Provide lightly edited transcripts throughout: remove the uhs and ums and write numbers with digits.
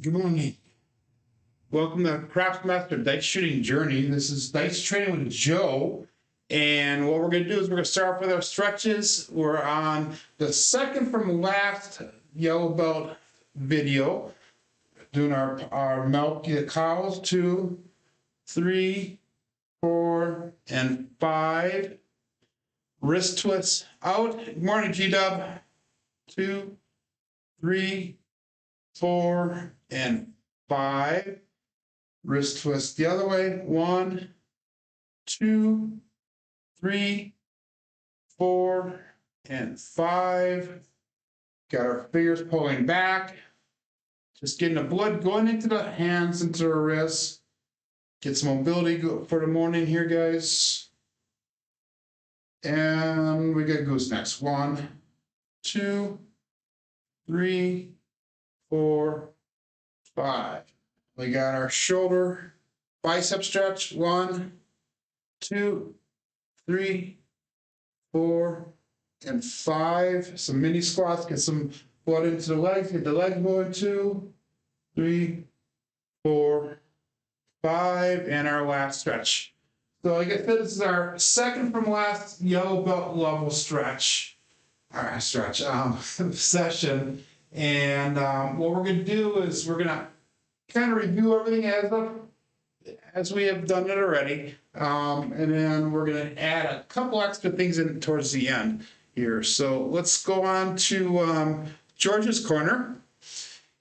Good morning. Welcome to Craftsmaster Dice Shooting Journey. This is Dice Training with Joe. And what we're going to do is we're going to start off with our stretches. We're on the second from last yellow belt video. Doing our milk cows, 2, 3, 4, and 5. Wrist twists out. Good morning, G-Dub. 2, 3, 4, and 5. Wrist twist the other way. 1, 2, 3, 4, and 5. Got our fingers pulling back. Just getting the blood going into the hands, into the wrists. Get some mobility for the morning here, guys. And we get goosenecks. 1, 2, 3, 4, 5. We got our shoulder bicep stretch. 1, 2, 3, 4, and 5. Some mini squats. Get some blood into the legs. Get the legs going. 2, 3, 4, 5, and our last stretch. So like I said, this is our second from last yellow belt level stretch. Session. And what we're going to do is we're going to kind of review everything as we have done it already. And then we're going to add a couple extra things in towards the end here. So let's go on to George's Corner.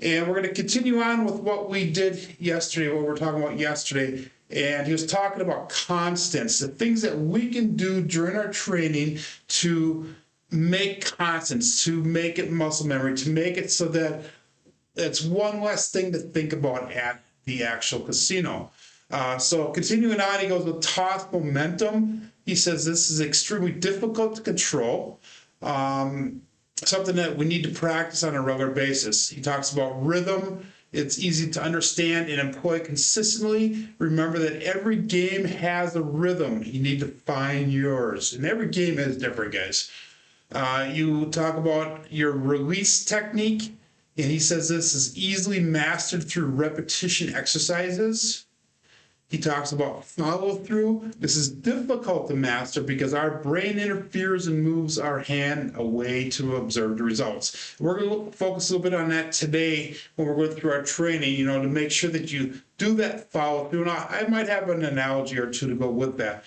And we're going to continue on with what we did yesterday, what we were talking about yesterday. And he was talking about constants, the things that we can do during our training to make constants, to make it muscle memory, to make it so that it's one less thing to think about at the actual casino. So continuing on, he goes with toss momentum. He says this is extremely difficult to control. Something that we need to practice on a regular basis. He talks about rhythm. It's easy to understand and employ consistently. Remember that every game has a rhythm. You need to find yours. And every game is different, guys. You talk about your release technique. And he says this is easily mastered through repetition exercises. He talks about follow through. This is difficult to master because our brain interferes and moves our hand away to observe the results. We're going to focus a little bit on that today when we're going through our training, to make sure that you do that follow through. And I might have an analogy or two to go with that.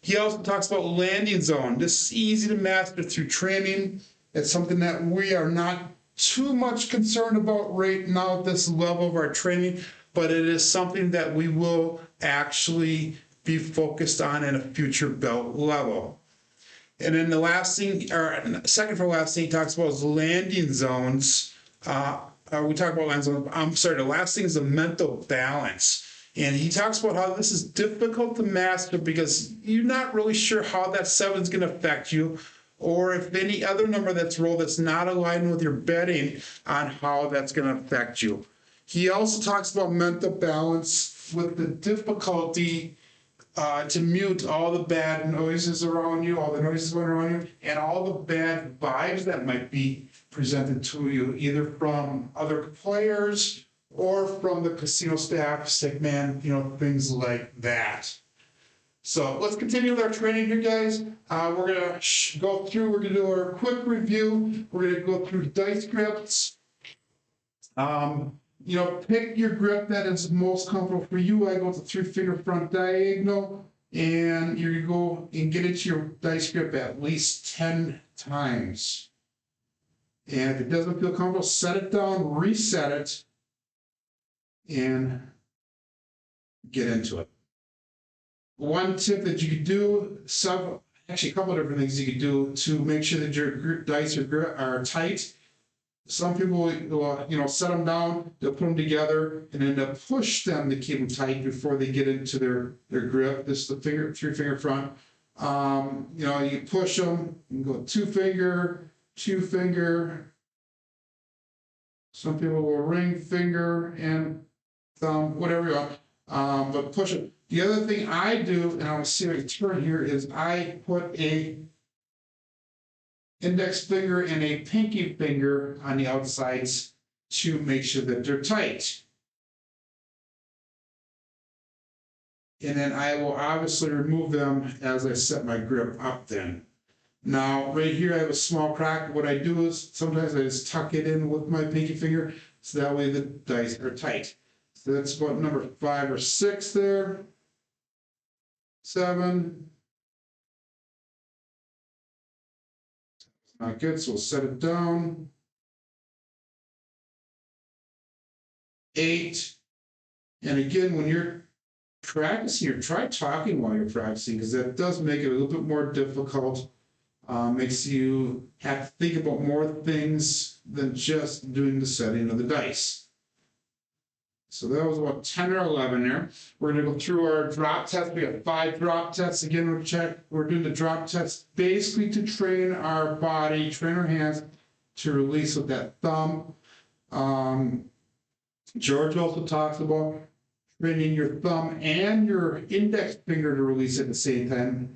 He also talks about landing zone. This is easy to master through training. It's something that we are not too much concerned about right now at this level of our training, but it is something that we will actually be focused on in a future belt level. And then the last thing, or second from last thing he talks about is landing zones. We talk about landing zones. I'm sorry, the last thing is the mental balance. And he talks about how this is difficult to master because you're not really sure how that 7 is going to affect you, or if any other number that's rolled that's not aligned with your betting on how that's going to affect you. He also talks about mental balance with the difficulty to mute all the bad noises around you, all the noises going around you, and all the bad vibes that might be presented to you, either from other players or from the casino staff, stick man, things like that. So let's continue with our training here, guys. We're going to go through, we're going to do our quick review. We're going to go through dice grips. Pick your grip that is most comfortable for you. I go with the 3-finger front diagonal, and you go and get into your dice grip at least 10 times. And if it doesn't feel comfortable, set it down, reset it, and get into it. One tip that you could do, actually a couple of different things you could do to make sure that your dice are tight. Some people will, set them down, they'll put them together, and then they'll push them to keep them tight before they get into their grip. This is the 3-finger front. You push them, you can go 2-finger, 2-finger. Some people will ring finger and thumb, whatever you want, but push it. The other thing I do, and I'll see if I can turn here, is I put a index finger and a pinky finger on the outsides to make sure that they're tight. and then I will obviously remove them as I set my grip up then. Now, right here I have a small crack. What I do is sometimes I just tuck it in with my pinky finger, so that way the dice are tight. So that's about number 5 or 6 there. 7. Not good, so we'll set it down. 8. And again, when you're practicing, or try talking while you're practicing, because that does make it a little bit more difficult. Makes you have to think about more things than just doing the setting of the dice. So that was about 10 or 11 there. We're going to go through our drop test. We got 5 drop tests. Again, we're doing the drop test basically to train our body, train our hands to release with that thumb. George also talks about training your thumb and your index finger to release at the same time.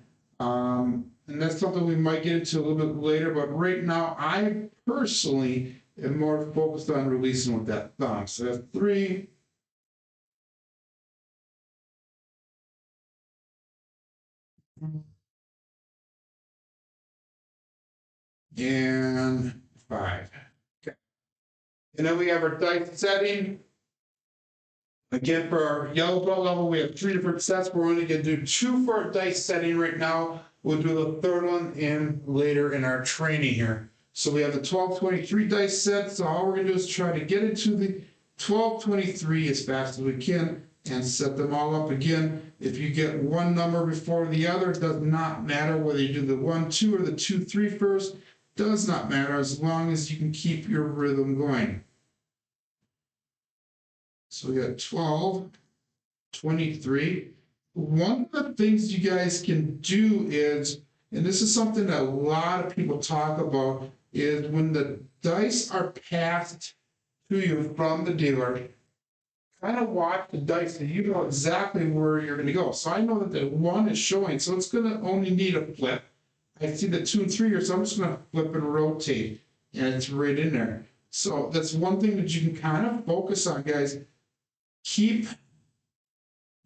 And that's something we might get into a little bit later, but right now I personally am more focused on releasing with that thumb. So that's 3. And 5. Okay. And then we have our dice setting. Again, for our yellow belt level, we have 3 different sets. We're only going to do 2 for our dice setting right now. We'll do the 3rd one in later in our training here. So we have the 1223 dice set. So all we're going to do is try to get into the 1223 as fast as we can and set them all up again. If you get one number before the other, it does not matter whether you do the 1, 2 or the 2, 3 first. Does not matter as long as you can keep your rhythm going. So we got 12, 23. One of the things you guys can do is, and this is something that a lot of people talk about, is when the dice are passed to you from the dealer, kind of watch the dice so you know exactly where you're going to go. So I know that the 1 is showing, so it's going to only need a flip. I see the 2 and 3 here, so I'm just going to flip and rotate, and it's right in there. So that's one thing that you can kind of focus on, guys. Keep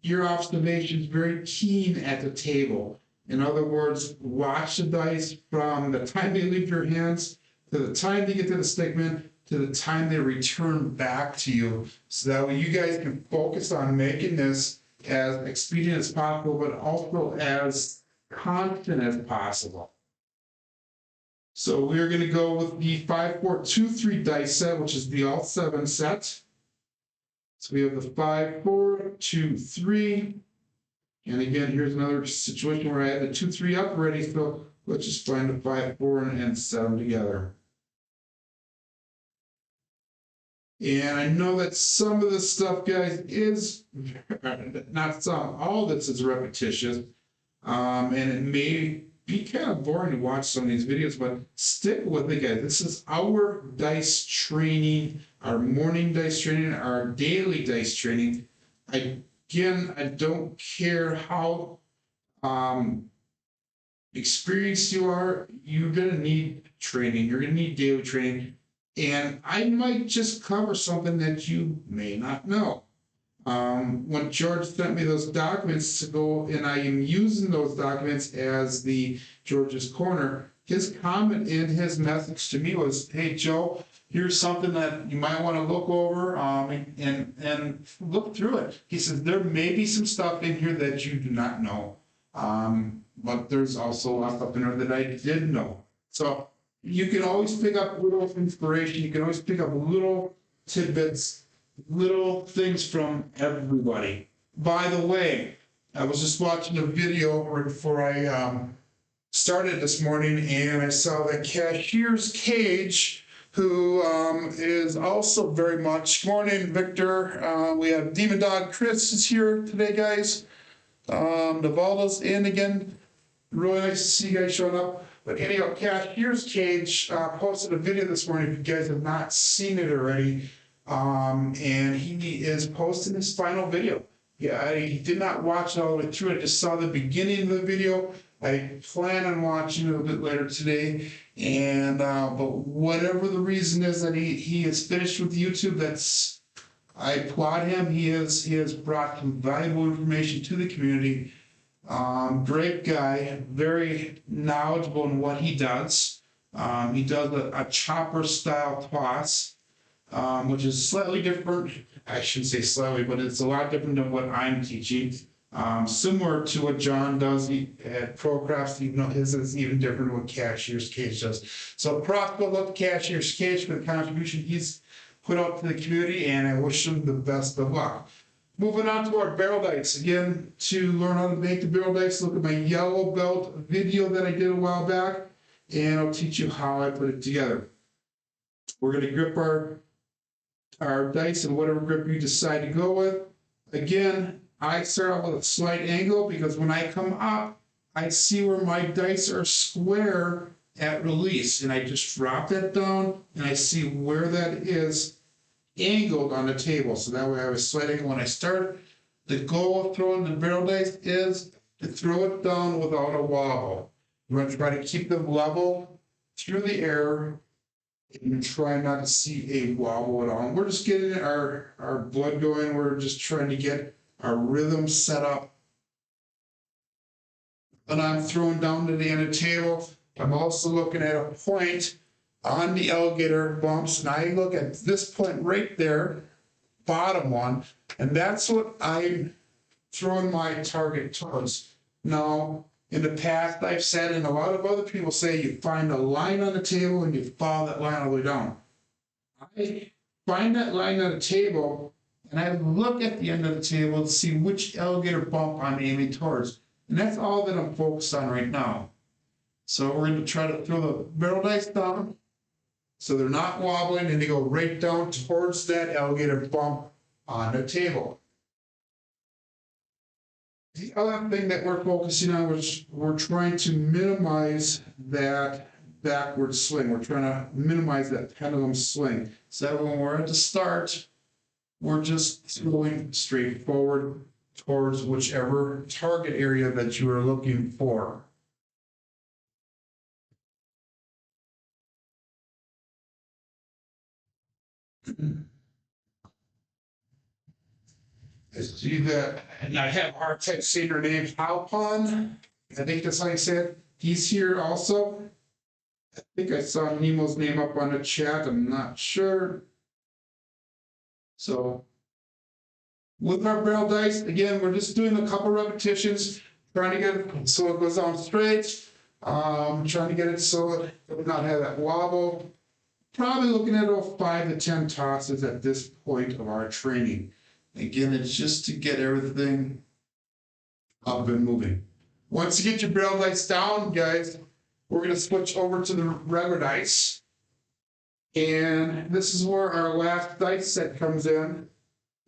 your observations very keen at the table. In other words, watch the dice from the time they leave your hands to the time they get to the stickman to the time they return back to you. So that way you guys can focus on making this as expedient as possible, but also as constant as possible. So we're going to go with the 5, 4, 2, 3 dice set, which is the all 7 set. So we have the 5, 4, 2, 3. And again, here's another situation where I had the 2, 3 up already. So let's just find the 5, 4, and 7 together. And I know that some of this stuff, guys, is not some, all this is repetitious. And it may be kind of boring to watch some of these videos, but stick with it, guys. This is our dice training, our morning dice training, our daily dice training. Again, I don't care how experienced you are, you're going to need training. You're going to need daily training. And I might just cover something that you may not know. When George sent me those documents to go, and I am using those documents as the George's Corner, his comment in his message to me was, hey, Joe, here's something that you might want to look over and look through it. He says, there may be some stuff in here that you do not know. But there's also a lot of stuff in there that I did know. So you can always pick up little inspiration. You can always pick up little tidbits, little things from everybody. By the way, I was just watching a video right before I started this morning, and I saw that Cashier's Cage, who is also very much. Good morning, Victor. We have Demon Dog Chris is here today, guys. Navaldo's in again. Really nice to see you guys showing up. But anyhow, Cashier's Cage posted a video this morning if you guys have not seen it already. And he is posting his final video. Yeah, he did not watch it all the way through. I just saw the beginning of the video. I plan on watching it a bit later today. And but whatever the reason is that he is finished with YouTube, that's I applaud him. He has brought some valuable information to the community. Great guy, very knowledgeable in what he does. He does a chopper style toss, which is slightly different. I shouldn't say slightly, but it's a lot different than what I'm teaching. Similar to what John does at ProCrafts, even though his is even different than what Cashier's Cage does. So props go up to Cashier's Cage for the contribution he's put out to the community, and I wish him the best of luck. Moving on to our barrel dice. Again, to learn how to make the barrel dice, look at my yellow belt video that I did a while back, and I'll teach you how I put it together. We're going to grip our dice in whatever grip you decide to go with. Again, I start out with a slight angle because when I come up, I see where my dice are square at release, and I just drop that down and I see where that is angled on the table. So that way I have a slight angle when I start. The goal of throwing the barrel dice is to throw it down without a wobble. You want to try to keep them level through the air and try not to see a wobble at all. We're just getting our blood going. We're just trying to get our rhythm set up. And I'm throwing down to the end of the table. I'm also looking at a point on the alligator bumps, and I look at this point right there, bottom one, and that's what I'm throwing my target towards. Now, in the past, I've said, and a lot of other people say, you find a line on the table and you follow that line all the way down. I find that line on the table, and I look at the end of the table to see which alligator bump I'm aiming towards. And that's all that I'm focused on right now. So we're going to try to throw the barrel dice down so they're not wobbling, and they go right down towards that alligator bump on the table. The other thing that we're focusing on is we're trying to minimize that backward swing. We're trying to minimize that pendulum swing. So when we're at the start, we're just throwing straight forward towards whichever target area that you are looking for. I see that, and I have a hard time saying her name, Halpon. I think that's how you say it. He's here also. I think I saw Nemo's name up on the chat. I'm not sure. So, with our barrel dice, again, we're just doing a couple repetitions, trying to get it so it goes down straight. Trying to get it so it does not have that wobble. Probably looking at about 5 to 10 tosses at this point of our training. Again, it's just to get everything up and moving. Once you get your barrel dice down, guys, we're going to switch over to the regular dice. And this is where our last dice set comes in.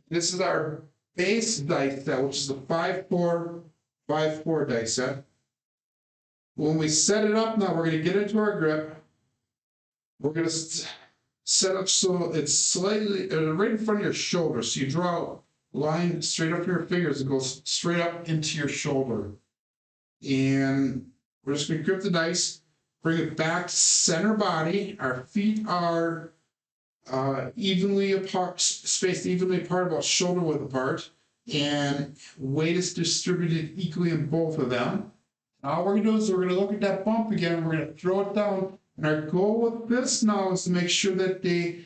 This is our base dice set, which is the 5-4, 5-4 dice set. When we set it up now, we're going to get into our grip. We're going to set up so it's slightly right in front of your shoulder. So you draw a line straight up your fingers. It goes straight up into your shoulder. And we're just going to grip the dice, bring it back to center body. Our feet are evenly apart, spaced evenly apart, about shoulder width apart. And weight is distributed equally in both of them. And all we're going to do is we're going to look at that bump again. And we're going to throw it down. And our goal with this now is to make sure that they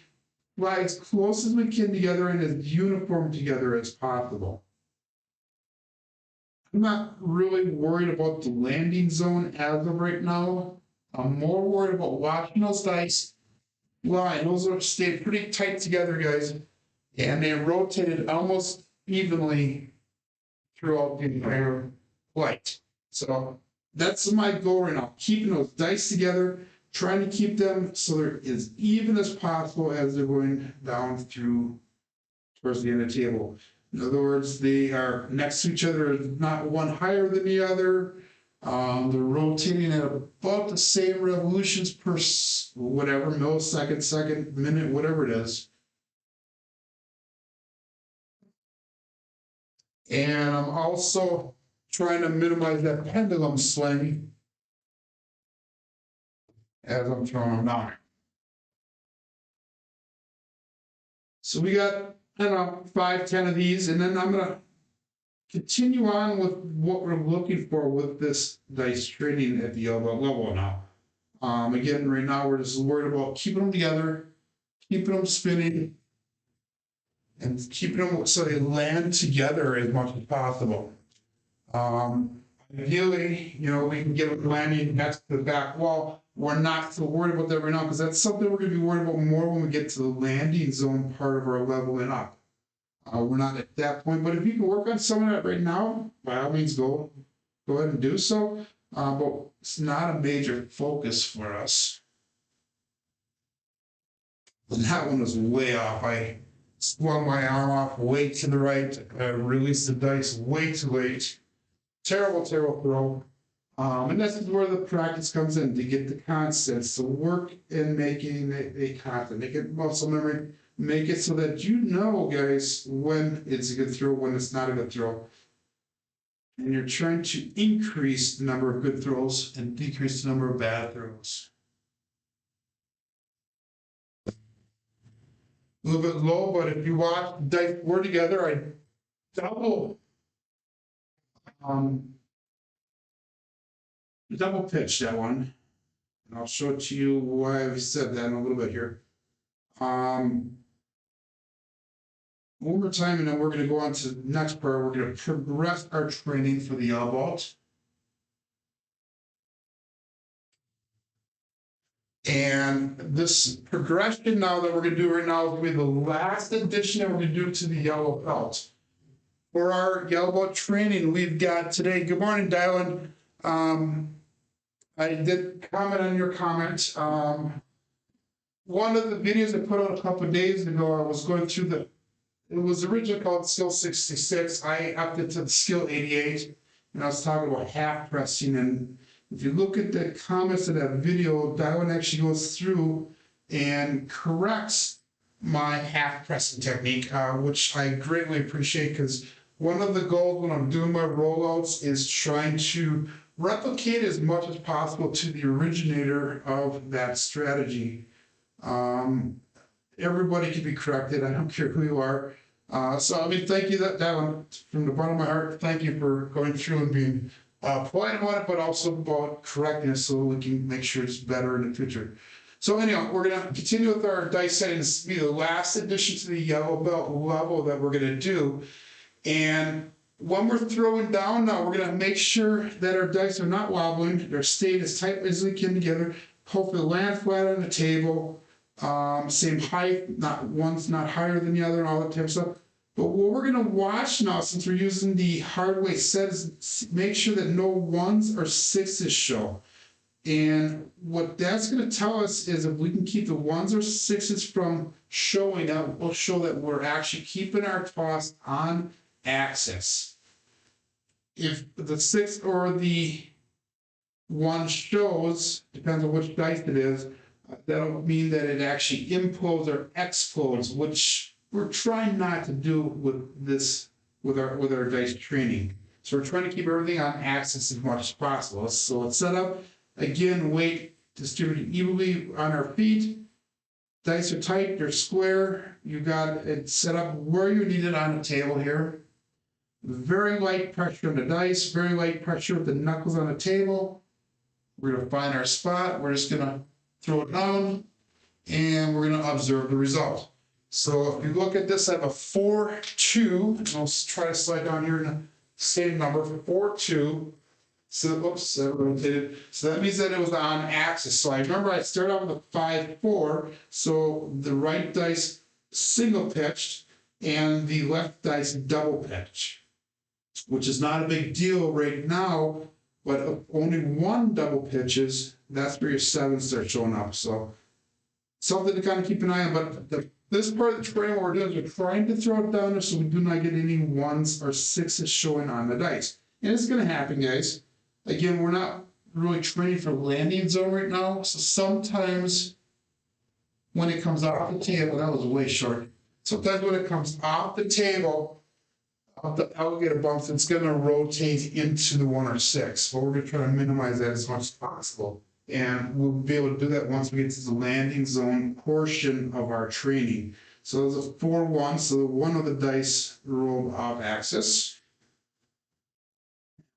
fly as close as we can together and as uniform together as possible. I'm not really worried about the landing zone as of right now. I'm more worried about watching those dice fly. Those are stayed pretty tight together, guys. And they rotated almost evenly throughout the entire flight. So that's my goal right now, keeping those dice together, trying to keep them so they're as even as possible as they're going down through towards the end of the table. In other words, they are next to each other, not one higher than the other. They're rotating at about the same revolutions per whatever, millisecond, second, minute, whatever it is. And I'm also trying to minimize that pendulum swing as I'm throwing them down. So we got I don't know, 5, 10 of these, and then I'm gonna continue on with what we're looking for with this dice training at the elbow level now. Again, right now we're just worried about keeping them together, keeping them spinning, and keeping them so they land together as much as possible. Ideally, we can get them landing next to the back wall. We're not so worried about that right now because that's something we're going to be worried about more when we get to the landing zone part of our leveling up. We're not at that point, but if you can work on some of that right now, by all means, go ahead and do so. But it's not a major focus for us. And that one was way off. I swung my arm off way to the right, released the dice way too late. Terrible, terrible throw. And this is where the practice comes in to get the constants to work in making a constant, make it muscle memory, make it so that guys, when it's a good throw, when it's not a good throw. And you're trying to increase the number of good throws and decrease the number of bad throws. A little bit low, but if you watch the dice four together, I double pitch that one. And I'll show it to you why I've said that in a little bit here. One more time, and then we're going to go on to the next part. We're going to progress our training for the elbow. And this progression now that we're going to do right now is going to be the last addition that we're going to do to the yellow belt. For our yellow belt training, we've got today, good morning, Dylan. I did comment on your comment. One of the videos I put out a couple of days ago, I was going through it was originally called Skill 66. I upped it to the Skill 88, and I was talking about half pressing. And if you look at the comments of that video, Dylan actually goes through and corrects my half pressing technique, which I greatly appreciate because one of the goals when I'm doing my rollouts is trying to replicate as much as possible to the originator of that strategy. Everybody can be corrected. I don't care who you are. Thank you, that one from the bottom of my heart. Thank you for going through and being polite about it, but also about correcting it so we can make sure it's better in the future. So anyhow, we're going to continue with our dice setting. This will be the last addition to the yellow belt level that we're going to do. And when we're throwing down now, we're going to make sure that our dice are not wobbling. They're staying as tight as they can together. Hopefully land flat on the table. Same height, one's not higher than the other and all that type of stuff. But what we're going to watch now, since we're using the hard way set, is make sure that no 1s or 6s show. And what that's going to tell us is if we can keep the 1s or 6s from showing, that will show that we're actually keeping our toss on axis. If the 6 or the 1 shows, depends on which dice it is, that'll mean that it actually implodes or explodes, which we're trying not to do with our dice training. So we're trying to keep everything on axis as much as possible. So let's set up, again, weight distributed evenly on our feet. Dice are tight, they're square. You got it set up where you need it on the table here. Very light pressure on the dice, very light pressure with the knuckles on the table. We're going to find our spot. We're just going to throw it down, and we're going to observe the result. So if you look at this, I have a 4-2, and I'll try to slide down here in the same number, 4-2. So, oops, I rotated. So that means that it was on axis. So I remember I started out with a 5-4, so the right dice single pitched, and the left dice double pitched, which is not a big deal right now, but if only one double pitches, that's where your 7s start showing up. So something to kind of keep an eye on. But this part of the training, what we're doing is we're trying to throw it down there so we do not get any 1s or 6s showing on the dice. And it's going to happen, guys. Again, we're not really training for landing zone right now. So sometimes when it comes off the table, that was way short. Sometimes when it comes off the table, the alligator bumps, it's going to rotate into the 1 or 6. But we're going to try to minimize that as much as possible. And we'll be able to do that once we get to the landing zone portion of our training. So there's a 4-1, so one of the dice rolled off axis.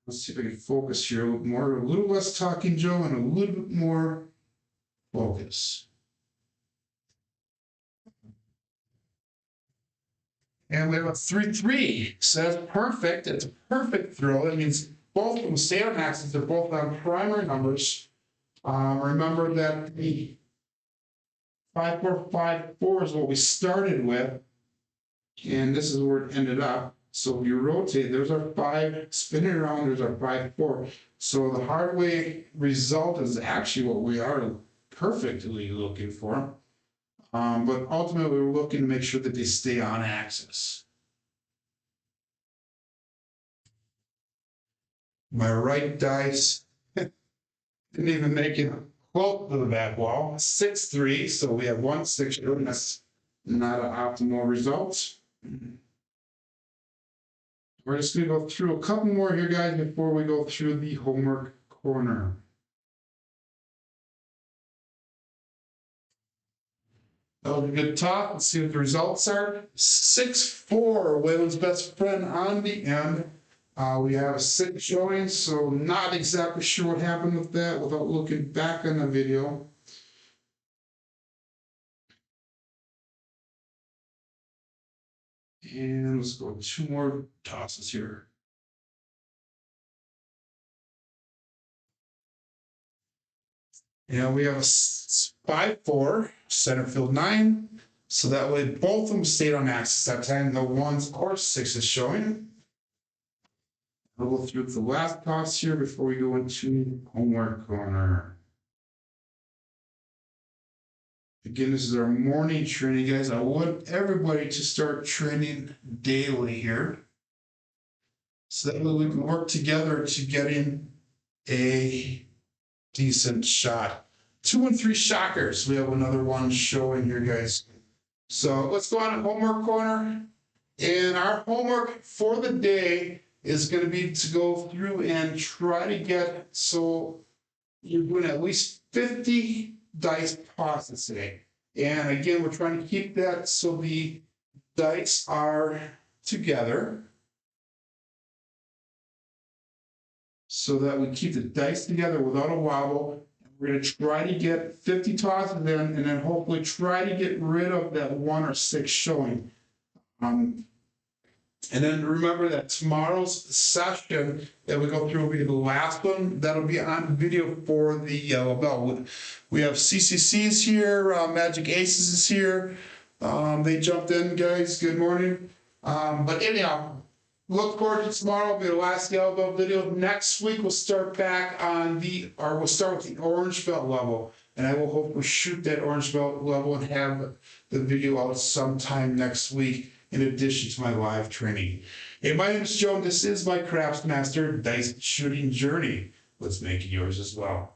Let's see if I can focus here a little more, a little less talking, Joe, and a little bit more focus. And we have a 3-3, so that's perfect. It's a perfect throw. That means both of them stay on axis. They're both on primary numbers. Remember that the 5-4-5-4 is what we started with, and this is where it ended up. So if you rotate, there's our 5, spin it around, there's our 5-4. So the hard way result is actually what we are perfectly looking for. But ultimately, we're looking to make sure that they stay on axis. My right dice didn't even make it close to the back wall. 6-3, so we have 1 6 here, and that's not an optimal result. We're just going to go through a couple more here, guys, before we go through the homework corner. That was a good talk. Let's see what the results are. 6-4, Waylon's best friend on the end. We have a 6 showing, so not exactly sure what happened with that without looking back on the video. And let's go 2 more tosses here. And we have a 5-4, center field 9. So that way both of them stayed on axis that time. No 1s or 6s showing. I'll go through the last toss here before we go into homework corner. Again, this is our morning training, guys. I want everybody to start training daily here, so that way we can work together to get in a decent shot. 2 and 3 shockers. We have another one showing here, guys. So let's go on to homework corner. And our homework for the day is going to be to go through and try to get, so you're doing at least 50 dice tosses today. And again, we're trying to keep that so the dice are together, so that we keep the dice together without a wobble. We're going to try to get 50 tosses in, and then hopefully try to get rid of that 1 or 6 showing. And then remember that tomorrow's session that we go through will be the last one. That'll be on video for the yellow belt. We have CCCs here, Magic Aces is here. They jumped in, guys. Good morning. But anyhow, look forward to tomorrow. It'll be the last yellow belt video. Next week we'll start back on we'll start with the orange belt level. And I will hopefully shoot that orange belt level and have the video out sometime next week, in addition to my live training. Hey, my name is Joe, and this is my Craftsmaster Dice Shooting Journey. Let's make it yours as well.